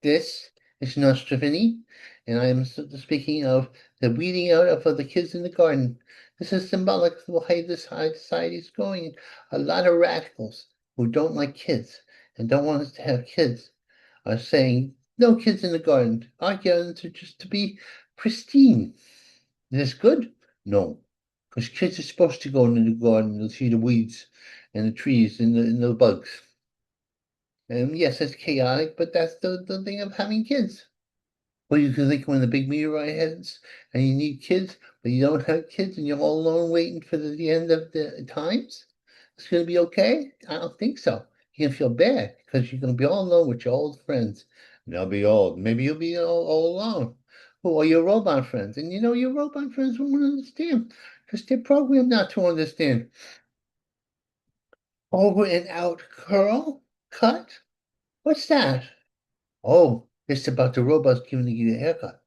This is Nostrovini, and I am speaking of the weeding out of the kids in the garden. This is symbolic of the way this high society is going. A lot of radicals who don't like kids and don't want us to have kids are saying, no kids in the garden. Our gardens are just to be pristine. Is this good? No. Because kids are supposed to go into the garden and see the weeds and the trees and the bugs. And yes, it's chaotic, but that's the thing of having kids. Well, you can think when the big meteorite hits and you need kids, but you don't have kids and you're all alone waiting for the end of the times, it's going to be okay? I don't think so. You're going to feel bad because you're going to be all alone with your old friends. And they'll be old. Maybe you'll be all alone. Or your robot friends. And you know, your robot friends won't understand because they're programmed not to understand. Over and out curl? Cut? What's that? Oh, it's about the robots giving you a haircut.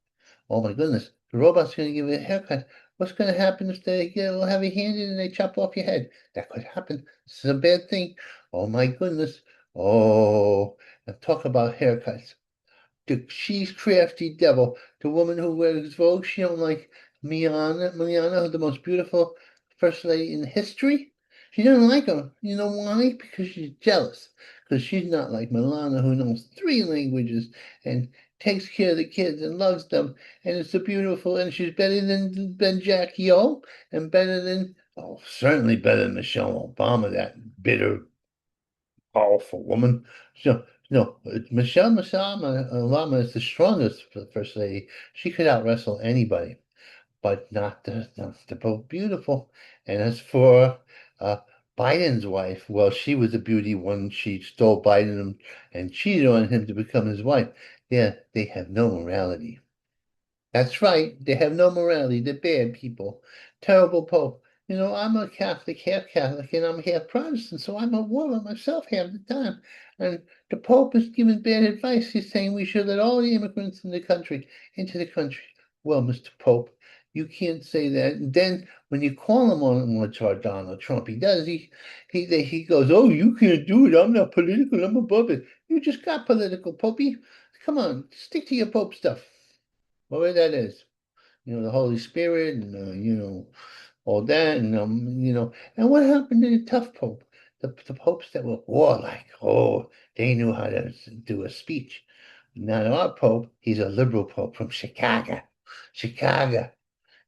Oh my goodness, the robot's going to give you a haircut. What's going to happen if they get a little heavy-handed and they chop off your head? That could happen. This is a bad thing. Oh my goodness. Oh, and talk about haircuts. The she's crafty devil, the woman who wears Vogue, she don't like Miana, the most beautiful first lady in history. She doesn't like her. You know why? Because she's jealous. Because she's not like Milana, who knows three languages and takes care of the kids and loves them. And it's a beautiful, and she's better than Ben Jack Yo, and better than, oh, certainly better than Michelle Obama, that bitter powerful woman. So, no, Michelle Obama is the strongest first lady. She could out wrestle anybody, but not the both beautiful. And as for uh, Biden's wife, well, she was a beauty when she stole Biden and cheated on him to become his wife. Yeah, they have no morality. That's right. They have no morality. They're bad people. Terrible Pope. You know, I'm a Catholic, half Catholic, and I'm half Protestant, so I'm a woman myself half the time. And the Pope is giving bad advice. He's saying we should let all the immigrants in the country into the country. Well, Mr. Pope, you can't say that. And then when you call him on what Donald Trump, he does. He goes, "Oh, you can't do it. I'm not political. I'm above it." You just got political, Popey. Come on, stick to your Pope stuff. Whatever that is, the Holy Spirit and, all that. And, and what happened to the tough Pope? The popes that were warlike, oh, they knew how to do a speech. Now, our Pope, he's a liberal Pope from Chicago. Chicago.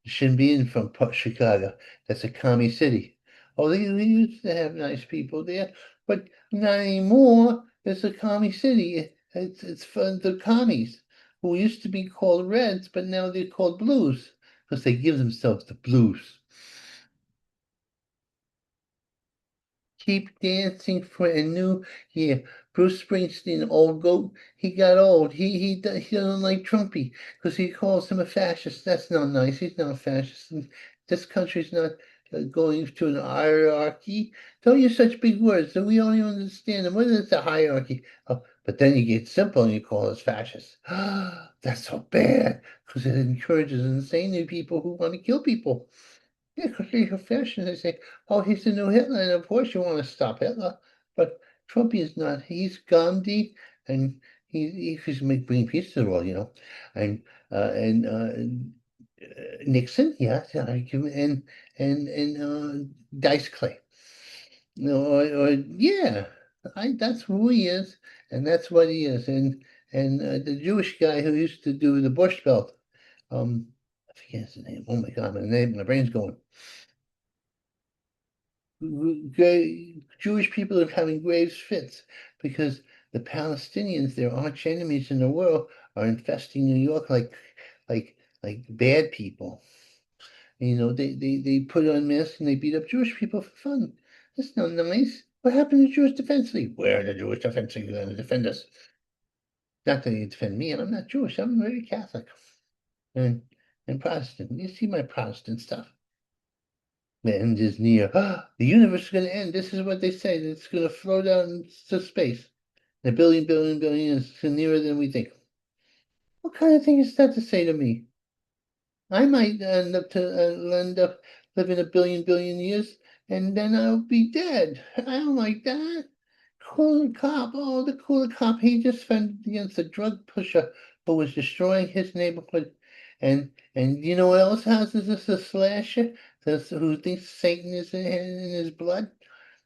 You shouldn't be in from Chicago. That's a commie city. Oh, they used to have nice people there, but not anymore. It's a commie city. It's for the commies who used to be called Reds, but now they're called Blues because they give themselves the blues. Keep dancing for a new year. Bruce Springsteen, old goat, he got old. He doesn't like Trumpy because he calls him a fascist. That's not nice. He's not a fascist. And this country's not going to an hierarchy. Don't use such big words. So we don't even understand them. What is a hierarchy? Oh, but then you get simple and you call us fascists. That's so bad because it encourages insane people who want to kill people. Yeah, because you're fashion. They say, oh, he's the new Hitler. And of course, you want to stop Hitler. But Trump is not. He's Gandhi, and he's bringing peace to the world, and Nixon, yes, and Dice Clay. Yeah, that's who he is, and that's what he is. And the Jewish guy who used to do the Bush Belt, I forget his name. Oh my God, my brain's going. Jewish people are having grave fits because the Palestinians, their arch enemies in the world, are infesting New York like bad people. They put on masks and they beat up Jewish people for fun. That's not nice. What happened to the Jewish Defense League? Where are the Jewish Defense League going to defend us? Not that they defend me. I'm not Jewish. I'm very Catholic and and Protestant. You see my Protestant stuff. The end is near. The universe is going to end. This is what they say. It's going to flow down to space. A billion, billion, billion is nearer than we think. What kind of thing is that to say to me? I might end up living a billion, billion years, and then I'll be dead. I don't like that. cooler cop. Oh, the cooler cop. He just fended against a drug pusher who was destroying his neighborhood. And you know what else houses this a slasher? This, who thinks Satan is in his blood?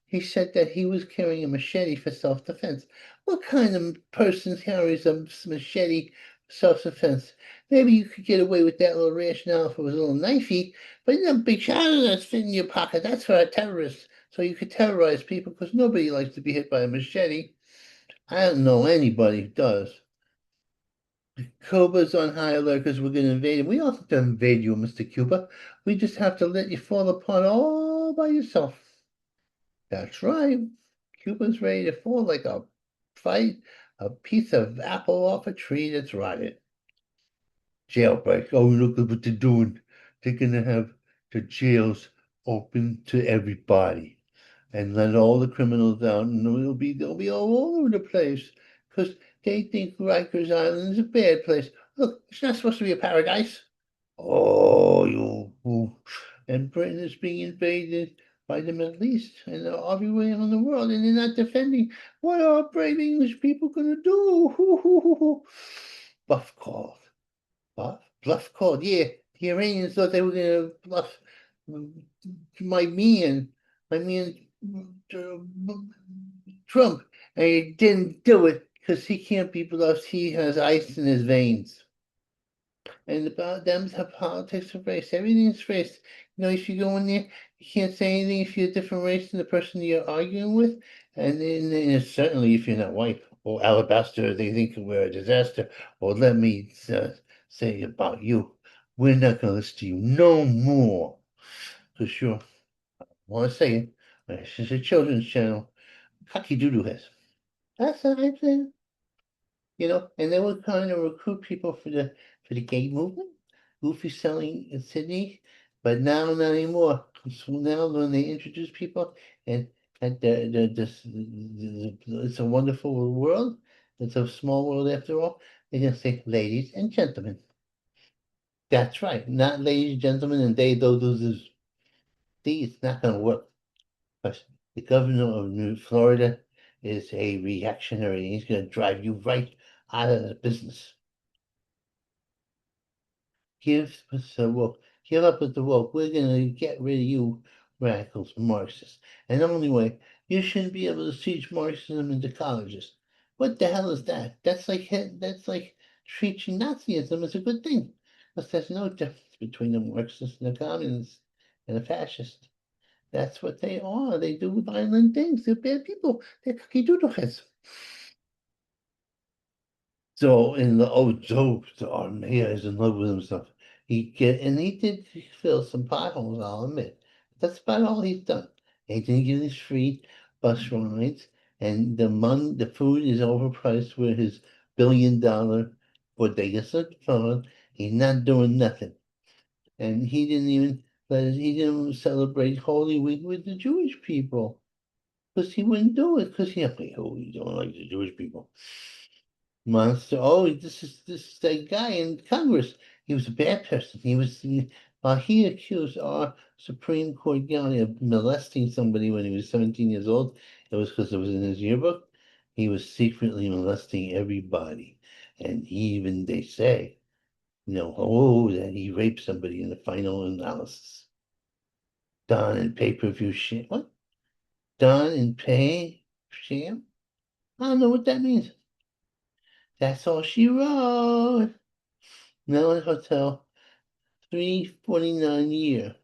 He said that he was carrying a machete for self-defense. What kind of person carries a machete for self-defense? Maybe you could get away with that little rationale if it was a little knifey, but you know, big shadow that's fit in your pocket, that's for a terrorist. So you could terrorize people because nobody likes to be hit by a machete. I don't know anybody who does. Cuba's on high alert because we're going to invade him. We don't have to invade you, Mr. Cuba. We just have to let you fall apart all by yourself. That's right. Cuba's ready to fall like a piece of apple off a tree that's rotted. Jailbreak. Oh, look at what they're doing. They're gonna have the jails open to everybody and let all the criminals out, and they'll be all over the place because they think Rikers Island is a bad place. Look, it's not supposed to be a paradise. Oh, you fool. And Britain is being invaded by the Middle East and everywhere in the world, and they're not defending. What are brave English people going to do? Bluff called. Bluff called. Yeah, the Iranians thought they were going to bluff my man, my man Trump, and he didn't do it because he can't be bluffed. He has ice in his veins. And about them have politics of race. Everything's race. You know, if you go in there, you can't say anything if you're a different race than the person you're arguing with. And then certainly if you're not white or alabaster, they think we're a disaster. Or let me say about you, we're not going to listen to you no more. For sure. I want to say it. This is a children's channel. Cocky Doodoo has. That's what I'm saying. You know, and they were trying to recruit people for the gay movement. Goofy selling in Sydney, but now not anymore. So now when they introduce people and at it's a wonderful world. It's a small world after all. They're gonna say, ladies and gentlemen. That's right, not ladies and gentlemen and they those is. See, it's not gonna work. But the governor of New Florida is a reactionary. He's gonna drive you right out of the business. Give us the woke. Give up with the woke. We're gonna get rid of you, radicals, Marxists. And the only way you shouldn't be able to teach Marxism into colleges. What the hell is that? That's like teaching Nazism is a good thing, because there's no difference between the Marxists and the communists and the fascists. That's what they are. They do violent things. They're bad people. They're cookie doodle heads. So in the our mayor is in love with himself. He did fill some potholes, I'll admit. That's about all he's done. He didn't give us free bus rides, and the food is overpriced with his $1 billion bodega fund. He's not doing nothing, and he didn't celebrate Holy Week with the Jewish people because he wouldn't do it because he don't like the Jewish people. Monster. Oh, this is that guy in Congress. He was a bad person. He accused our Supreme Court guy of molesting somebody when he was 17 years old. It was because it was in his yearbook. He was secretly molesting everybody, and even they say, that he raped somebody in the final analysis. Done in pay-per-view sham. What? Done in pay sham? I don't know what that means. That's all she wrote. Mellon Hotel, 349 a year.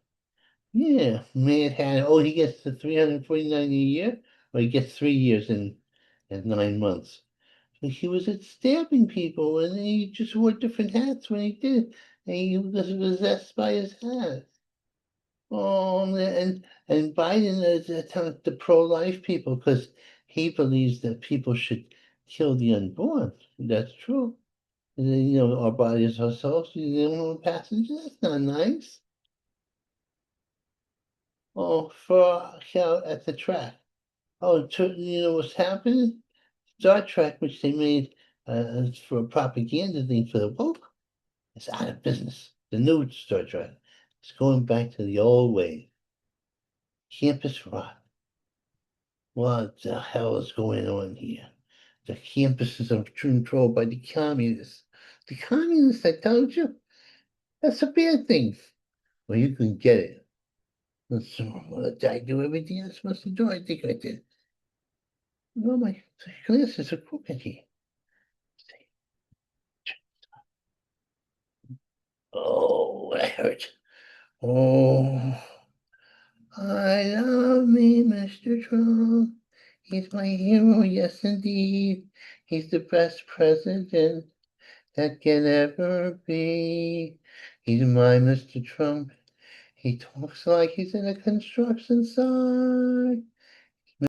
Yeah, Manhattan. Oh, he gets the 349 a year, or he gets 3 years and 9 months. So he was at stabbing people, and he just wore different hats when he did it, and he was possessed by his hat. Oh, and Biden is the pro-life people because he believes that people should kill the unborn. That's true. And then, our bodies ourselves, passengers. That's not nice. Oh, for out at the track. Oh, you know what's happening? Star Trek, which they made for a propaganda thing for the woke, is out of business. The new Star Trek. It's going back to the old way. Campus rock. What the hell is going on here? The campuses are controlled by the communists. The communists, I told you, that's a bad thing. Well, you can get it. So, did I do everything I'm supposed to do? I think I did. Well, my glasses are crooked here. Oh, that hurts. Oh, I love me, Mr. Trump. He's my hero, yes, indeed. He's the best president that can ever be. He's my Mr. Trump. He talks like he's in a construction site.